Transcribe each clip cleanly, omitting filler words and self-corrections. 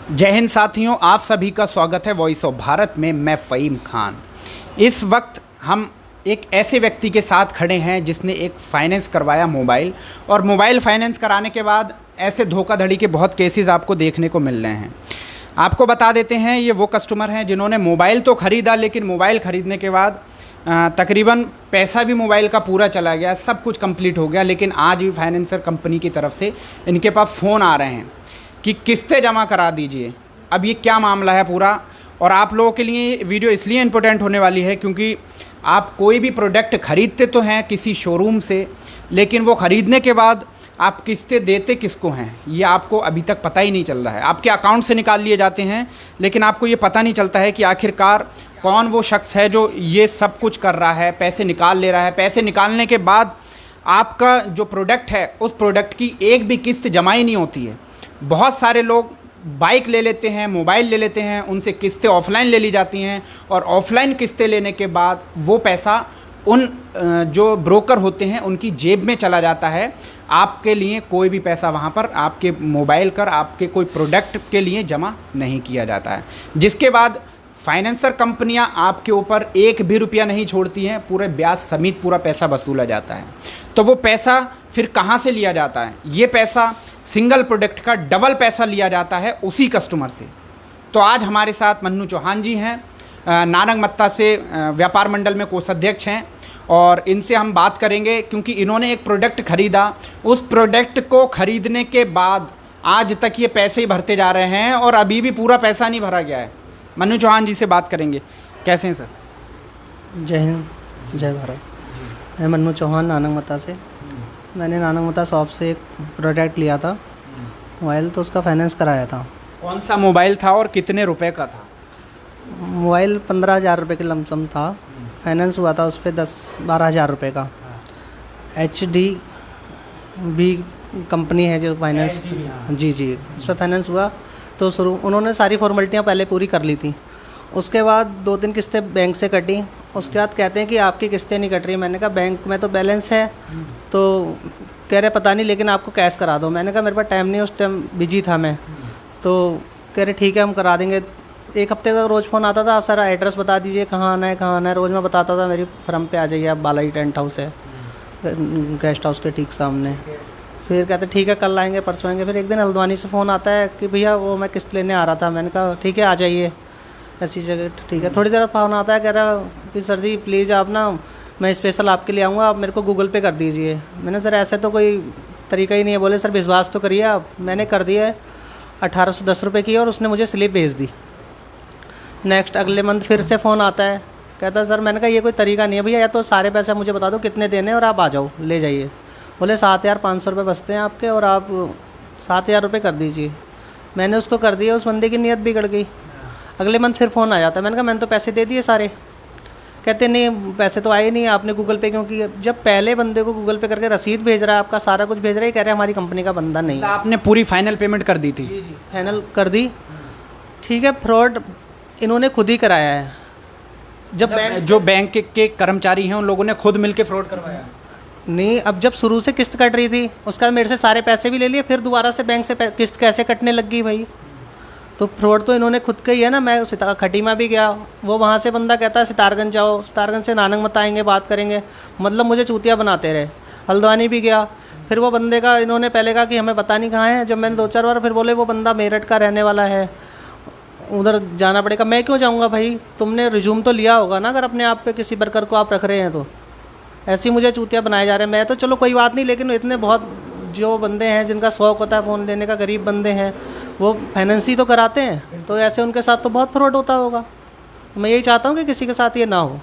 जय हिंद साथियों, आप सभी का स्वागत है वॉइस ऑफ भारत में। मैं फ़हीम खान। इस वक्त हम एक ऐसे व्यक्ति के साथ खड़े हैं जिसने एक फ़ाइनेंस करवाया मोबाइल, और मोबाइल फ़ाइनेंस कराने के बाद ऐसे धोखाधड़ी के बहुत केसेस आपको देखने को मिल रहे हैं। आपको बता देते हैं, ये वो कस्टमर हैं जिन्होंने मोबाइल तो ख़रीदा, लेकिन मोबाइल ख़रीदने के बाद तकरीबन पैसा भी मोबाइल का पूरा चला गया, सब कुछ कंप्लीट हो गया, लेकिन आज भी फाइनेंसर कंपनी की तरफ से इनके पास फ़ोन आ रहे हैं कि किस्तें जमा करा दीजिए। अब ये क्या मामला है पूरा, और आप लोगों के लिए वीडियो इसलिए इम्पोर्टेंट होने वाली है क्योंकि आप कोई भी प्रोडक्ट ख़रीदते तो हैं किसी शोरूम से, लेकिन वो ख़रीदने के बाद आप किस्तें देते किसको हैं ये आपको अभी तक पता ही नहीं चल रहा है। आपके अकाउंट से निकाल लिए जाते हैं, लेकिन आपको ये पता नहीं चलता है कि आखिरकार कौन वो शख्स है जो ये सब कुछ कर रहा है, पैसे निकाल ले रहा है। पैसे निकालने के बाद आपका जो प्रोडक्ट है उस प्रोडक्ट की एक भी किस्त जमा ही नहीं होती है। बहुत सारे लोग बाइक ले लेते हैं, मोबाइल ले लेते हैं, उनसे किस्तें ऑफलाइन ले ली जाती हैं, और ऑफलाइन किस्तें लेने के बाद वो पैसा उन जो ब्रोकर होते हैं उनकी जेब में चला जाता है। आपके लिए कोई भी पैसा वहाँ पर आपके मोबाइल कर आपके कोई प्रोडक्ट के लिए जमा नहीं किया जाता है, जिसके बाद फाइनेंसर कंपनियां आपके ऊपर एक भी रुपया नहीं छोड़ती हैं, पूरे ब्याज समेत पूरा पैसा वसूला जाता है। तो वो पैसा फिर कहाँ से लिया जाता है? ये पैसा सिंगल प्रोडक्ट का डबल पैसा लिया जाता है उसी कस्टमर से। तो आज हमारे साथ मन्नू चौहान जी हैं, नारंगमत्ता से व्यापार मंडल में कोषाध्यक्ष हैं, और इनसे हम बात करेंगे क्योंकि इन्होंने एक प्रोडक्ट ख़रीदा, उस प्रोडक्ट को ख़रीदने के बाद आज तक ये पैसे ही भरते जा रहे हैं और अभी भी पूरा पैसा नहीं भरा गया है। मन्नू चौहान जी से बात करेंगे। कैसे हैं सर? जय हिंद, जय भारत। मैं मन्नू चौहान नारंगमत्ता से। मैंने नारंगमत्ता शॉप से एक प्रोडक्ट लिया था मोबाइल, तो उसका फाइनेंस कराया था। कौन सा मोबाइल था और कितने रुपए का था? मोबाइल 15,000 रुपये के लमसम था। फाइनेंस हुआ था उस पर 10-12 हज़ार रुपये का। HDB कंपनी है जो फाइनेंस, जी उस पर फाइनेंस हुआ। तो उन्होंने सारी फॉर्मेलिटियाँ पहले पूरी कर ली थी। उसके बाद 2-3 किस्तें बैंक से कटी। उसके बाद कहते हैं कि आपकी किस्तें नहीं कट रही। मैंने कहा बैंक में तो बैलेंस है, तो कह रहे पता नहीं, लेकिन आपको कैश करा दो। मैंने कहा मेरे पास टाइम नहीं, उस टाइम बिजी था मैं। तो कह रहे ठीक है हम करा देंगे। एक हफ्ते का रोज़ फ़ोन आता था, सर एड्रेस बता दीजिए कहाँ आना है कहाँ आना है। रोज़ मैं बताता था मेरी फर्म पे आ जाइए आप, बालाजी टेंट हाउस है गेस्ट हाउस के ठीक सामने। फिर कहते ठीक है कल आएंगे परसों आएंगे। फिर एक दिन हल्द्वानी से फ़ोन आता है कि भैया वो मैं किस्त लेने आ रहा था। मैंने कहा ठीक है आ जाइए ऐसी जगह, ठीक है। थोड़ी देर फ़ोन आता है, कह रहा कि सर जी प्लीज़ आप ना, मैं स्पेशल आपके लिए आऊँगा, आप मेरे को गूगल पे कर दीजिए। मैंने सर ऐसे तो कोई तरीका ही नहीं है। बोले सर विश्वास तो करिए आप। मैंने कर दिया है, 1810 रुपये की, और उसने मुझे स्लिप भेज दी। नेक्स्ट अगले मंथ फिर से फ़ोन आता है, कहता सर, मैंने कहा ये कोई तरीका नहीं है भैया, या तो सारे पैसे मुझे बता दो कितने देने और आप आ जाओ ले जाइए। बोले 7,500 रुपये बचते हैं आपके और आप 7,000 रुपये कर दीजिए। मैंने उसको कर दिया, उस बंदे की नीयत बिगड़ गई। अगले मंथ फिर फ़ोन आ जाता है। मैंने कहा मैंने तो पैसे दे दिए सारे। कहते नहीं पैसे तो आए नहीं, आपने गूगल पे क्यों किया? जब पहले बंदे को गूगल पे करके रसीद भेज रहा है, आपका सारा कुछ भेज रहा है, कह रहे हैं हमारी कंपनी का बंदा नहीं। आपने पूरी फाइनल पेमेंट कर दी थी? जी फाइनल कर दी। ठीक है, फ्रॉड इन्होंने खुद ही कराया है। जब बैंक के कर्मचारी हैं उन लोगों ने खुद मिलके फ्रॉड करवाया? नहीं, अब जब शुरू से किस्त कट रही थी उसके बाद मेरे से सारे पैसे भी ले लिए, फिर दोबारा से बैंक से किस्त कैसे कटने लग गई भाई? तो फ्रॉड तो इन्होंने खुद का ही है ना। मैं खटीमा भी गया, वो वहाँ से बंदा कहता है सितारगंज जाओ, सितारगंज से नारंगमत्ता आएंगे बात करेंगे, मतलब मुझे चूतिया बनाते रहे। हल्द्वानी भी गया, फिर वो बंदे का इन्होंने पहले कहा कि हमें पता नहीं कहाँ है। जब मैंने 2-4 बार, फिर बोले वो बंदा मेरठ का रहने वाला है, उधर जाना पड़ेगा। मैं क्यों जाऊँगा भाई? तुमने रिज्यूम तो लिया होगा ना, अगर अपने आप पे किसी वर्कर को आप रख रहे हैं तो। ऐसे ही मुझे चूतिया बनाए जा रहे हैं। मैं तो चलो कोई बात नहीं, लेकिन इतने बहुत जो बंदे हैं जिनका शौक़ होता है फ़ोन लेने का, गरीब बंदे हैं, वो फाइनेंस ही तो कराते हैं, तो ऐसे उनके साथ तो बहुत फ्रॉड होता होगा। मैं यही चाहता हूँ कि किसी के साथ ये ना हो,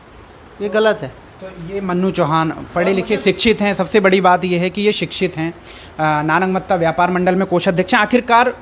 ये गलत है। तो ये मन्नू चौहान पढ़े लिखे शिक्षित हैं, सबसे बड़ी बात ये है कि ये शिक्षित हैं, नारंगमत्ता व्यापार मंडल में कोषाध्यक्ष हैं। आखिरकार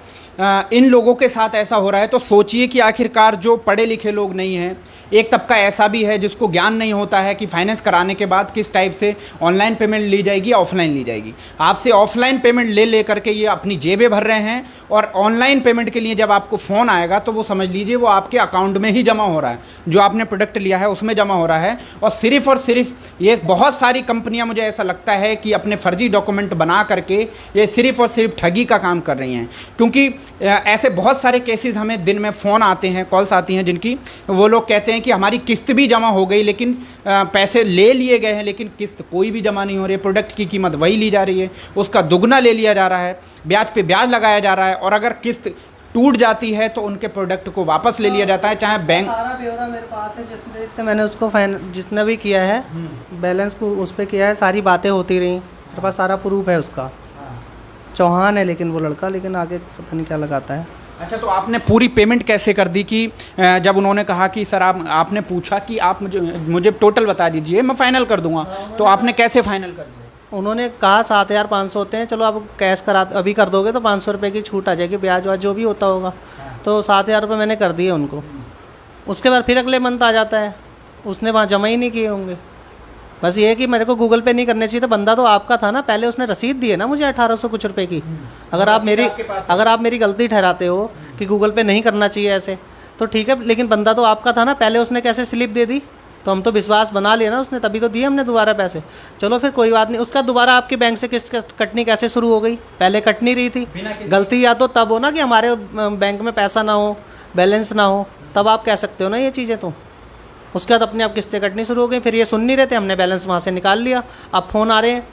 इन लोगों के साथ ऐसा हो रहा है तो सोचिए कि आखिरकार जो पढ़े लिखे लोग नहीं हैं, एक तबका ऐसा भी है जिसको ज्ञान नहीं होता है कि फाइनेंस कराने के बाद किस टाइप से ऑनलाइन पेमेंट ली जाएगी, ऑफलाइन ली जाएगी। आपसे ऑफलाइन पेमेंट ले करके ये अपनी जेबें भर रहे हैं, और ऑनलाइन पेमेंट के लिए जब आपको फ़ोन आएगा तो वो समझ लीजिए वो आपके अकाउंट में ही जमा हो रहा है, जो आपने प्रोडक्ट लिया है उसमें जमा हो रहा है। और सिर्फ ये बहुत सारी कंपनियाँ, मुझे ऐसा लगता है कि अपने फर्जी डॉक्यूमेंट बना करके ये सिर्फ और सिर्फ ठगी का काम कर रही हैं, क्योंकि ऐसे बहुत सारे केसेस हमें दिन में फ़ोन आते हैं, कॉल्स आती हैं जिनकी वो लोग कहते हैं कि हमारी किस्त भी जमा हो गई, लेकिन पैसे ले लिए गए हैं लेकिन किस्त कोई भी जमा नहीं हो रही है, प्रोडक्ट की कीमत वही ली जा रही है, उसका दुगना ले लिया जा रहा है, ब्याज पे ब्याज लगाया जा रहा है, और अगर किस्त टूट जाती है तो उनके प्रोडक्ट को वापस ले लिया जाता है, चाहे बैंक। सारा ब्यौरा मेरे पास है, जिसने मैंने उसको जितना भी किया है बैलेंस को उस पर किया है, सारी बातें होती रही, मेरे पास सारा प्रूफ है उसका। चौहान है लेकिन वो लड़का, लेकिन आगे पता नहीं क्या लगाता है। अच्छा, तो आपने पूरी पेमेंट कैसे कर दी कि जब उन्होंने कहा कि सर आपने पूछा कि आप मुझे टोटल बता दीजिए, मैं फाइनल कर दूंगा, तो आपने कैसे फाइनल कर दिया? उन्होंने कहा 7,500 होते हैं, चलो आप कैश करा अभी कर दोगे तो 500 रुपये की छूट आ जाएगी, ब्याज वाज जो भी होता होगा। तो 7,000 रुपये मैंने कर दिए उनको। उसके बाद फिर अगले मंथ आ जाता है, उसने वहाँ जमा ही नहीं किए होंगे। बस ये है कि मेरे को गूगल पे नहीं करने चाहिए था, बंदा तो आपका था ना, पहले उसने रसीद दी है ना मुझे 1800 कुछ रुपए की। अगर आप मेरी गलती ठहराते हो कि गूगल पे नहीं करना चाहिए ऐसे, तो ठीक है, लेकिन बंदा तो आपका था ना, पहले उसने कैसे स्लिप दे दी? तो हम तो विश्वास बना लिया ना उसने, तभी तो दिए हमने दोबारा पैसे। चलो फिर कोई बात नहीं। उसका दोबारा आपके बैंक से किस्त कटनी कैसे शुरू हो गई? पहले कट नहीं रही थी। गलती या तो तब हो ना कि हमारे बैंक में पैसा ना हो, बैलेंस ना हो, तब आप कह सकते हो ना ये चीज़ें। तो उसके बाद अपने आप किस्तें कटनी शुरू हो गई, फिर ये सुन नहीं रहे थे, हमने बैलेंस वहाँ से निकाल लिया। अब फ़ोन आ रहे हैं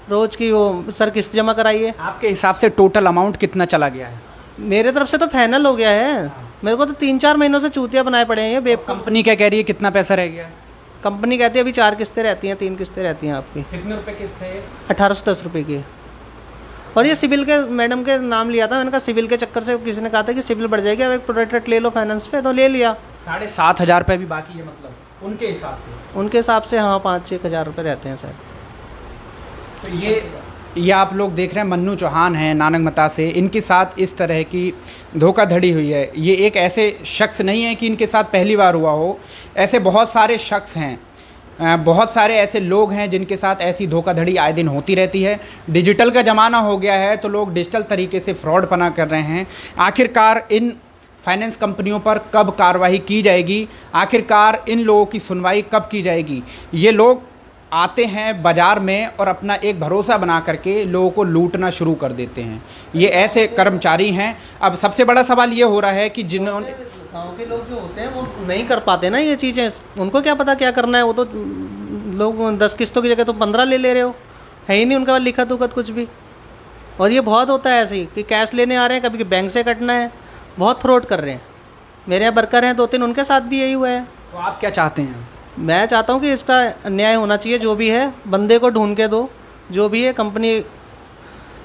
रोज़ की, वो सर किस्त जमा कराइए। आपके हिसाब से टोटल अमाउंट कितना चला गया है? मेरे तरफ से तो फाइनल हो गया है, मेरे को तो 3-4 महीनों से चूतिया बनाए पड़े हैं ये बेब। कंपनी क्या कह रही है, कितना पैसा रह गया है? कंपनी कहती है अभी 4 किस्तें रहती हैं, 3 किस्तें रहती हैं आपकी। कितने रुपए किस्त है? 1810 रुपये की। और ये सिविल के मैडम के नाम लिया था, मैंने कहा सिविल के चक्कर से किसी ने कहा था कि सिविल बढ़ जाएगी, अब एक प्रोडक्ट ले लो फाइनेंस पे, तो ले लिया। 7,500 रुपये भी बाकी है मतलब उनके हिसाब से? उनके हिसाब से हाँ 5-6 हज़ार रुपये रहते हैं सर। तो ये आप लोग देख रहे हैं मन्नू चौहान हैं नानकमता से, इनके साथ इस तरह की धोखाधड़ी हुई है। ये एक ऐसे शख्स नहीं है कि इनके साथ पहली बार हुआ हो, ऐसे बहुत सारे शख्स हैं, बहुत सारे ऐसे लोग हैं जिनके साथ ऐसी धोखाधड़ी आए दिन होती रहती है। डिजिटल का ज़माना हो गया है तो लोग डिजिटल तरीके से फ्रॉड पना कर रहे हैं। आखिरकार इन फाइनेंस कंपनियों पर कब कार्रवाई की जाएगी? आखिरकार इन लोगों की सुनवाई कब की जाएगी? ये लोग आते हैं बाज़ार में और अपना एक भरोसा बना करके लोगों को लूटना शुरू कर देते हैं। ये ऐसे कर्मचारी हैं। अब सबसे बड़ा सवाल ये हो रहा है कि जिन्होंने गाँव के लोग जो होते हैं वो नहीं कर पाते ना ये चीज़ें, उनको क्या पता क्या करना है। वो तो लोग 10 किस्तों की जगह तो 15 ले रहे हो, है ही नहीं उनके पास लिखा तुखत कुछ भी। और ये बहुत होता है ऐसे ही कि कैश लेने आ रहे हैं, कभी बैंक से कटना है, बहुत फ्रॉड कर रहे हैं। मेरे यहाँ वर्कर हैं 2-3, उनके साथ भी यही हुआ है। तो आप क्या चाहते हैं? मैं चाहता हूँ कि इसका न्याय होना चाहिए, जो भी है बंदे को ढूंढ के दो, जो भी है कंपनी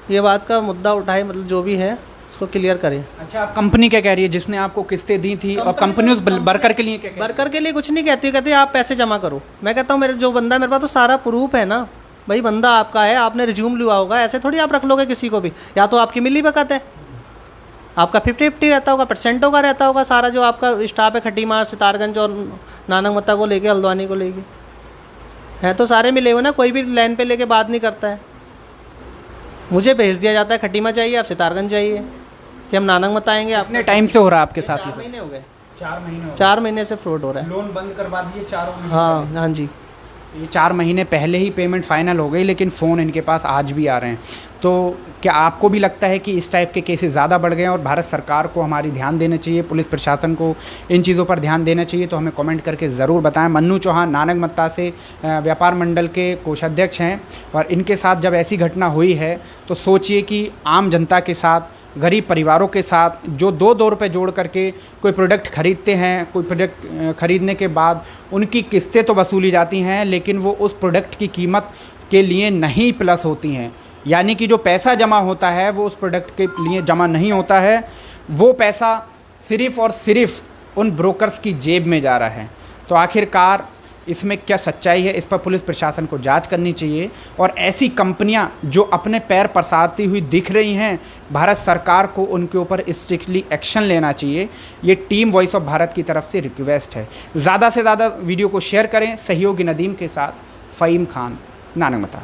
ये बात का मुद्दा उठाए, मतलब जो भी है इसको क्लियर करे। अच्छा, आप कंपनी क्या कह रही है जिसने आपको किस्तें दी थी? और कंपनी उस वर्कर के लिए क्या कह रही है? वर्कर के लिए कुछ नहीं कहती, कहती आप पैसे जमा करो। मैं कहता हूँ मेरे जो बंदा है मेरे पास तो सारा प्रूफ है ना भाई, बंदा आपका है, आपने रिज्यूम लिया होगा, ऐसे थोड़ी आप रख लोगे किसी को भी। या तो आपकी मिली भगत है, आपका 50-50 रहता होगा, परसेंटों का रहता होगा सारा, जो आपका स्टाफ है खटीमार, सितारगंज और नानकमता को लेके, हल्द्वानी को लेके है, तो सारे मिले हुए ना, कोई भी लाइन पे लेके बात नहीं करता है। मुझे भेज दिया जाता है खटीमा चाहिए, आप सितारगंज जाइए, कि हम नानकमता आएंगे। कितने टाइम से हो रहा है आपके साथ? 4 महीने हो गए। 4 महीने से फ्रॉड हो रहा है। लोन बंद करवा दिए 4 महीने? हाँ जी। ये 4 महीने पहले ही पेमेंट फाइनल हो गई, लेकिन फ़ोन इनके पास आज भी आ रहे हैं। तो क्या आपको भी लगता है कि इस टाइप के केसेस ज़्यादा बढ़ गए हैं और भारत सरकार को हमारी ध्यान देना चाहिए, पुलिस प्रशासन को इन चीज़ों पर ध्यान देना चाहिए? तो हमें कमेंट करके ज़रूर बताएं। मन्नू चौहान नानकमत्ता से व्यापार मंडल के कोषाध्यक्ष हैं, और इनके साथ जब ऐसी घटना हुई है तो सोचिए कि आम जनता के साथ, गरीब परिवारों के साथ, जो 2-2 रुपये जोड़ करके कोई प्रोडक्ट ख़रीदते हैं, कोई प्रोडक्ट ख़रीदने के बाद उनकी किस्तें तो वसूली जाती हैं, लेकिन वो उस प्रोडक्ट की कीमत के लिए नहीं प्लस होती हैं। यानी कि जो पैसा जमा होता है वो उस प्रोडक्ट के लिए जमा नहीं होता है, वो पैसा सिर्फ़ और सिर्फ उन ब्रोकर्स की जेब में जा रहा है। तो आखिरकार इसमें क्या सच्चाई है, इस पर पुलिस प्रशासन को जांच करनी चाहिए। और ऐसी कंपनियां जो अपने पैर पसारती हुई दिख रही हैं, भारत सरकार को उनके ऊपर स्ट्रिक्टली एक्शन लेना चाहिए। ये टीम वॉइस ऑफ भारत की तरफ से रिक्वेस्ट है। ज़्यादा से ज़्यादा वीडियो को शेयर करें। सहयोगी नदीम के साथ फ़हीम खान, नानकमता।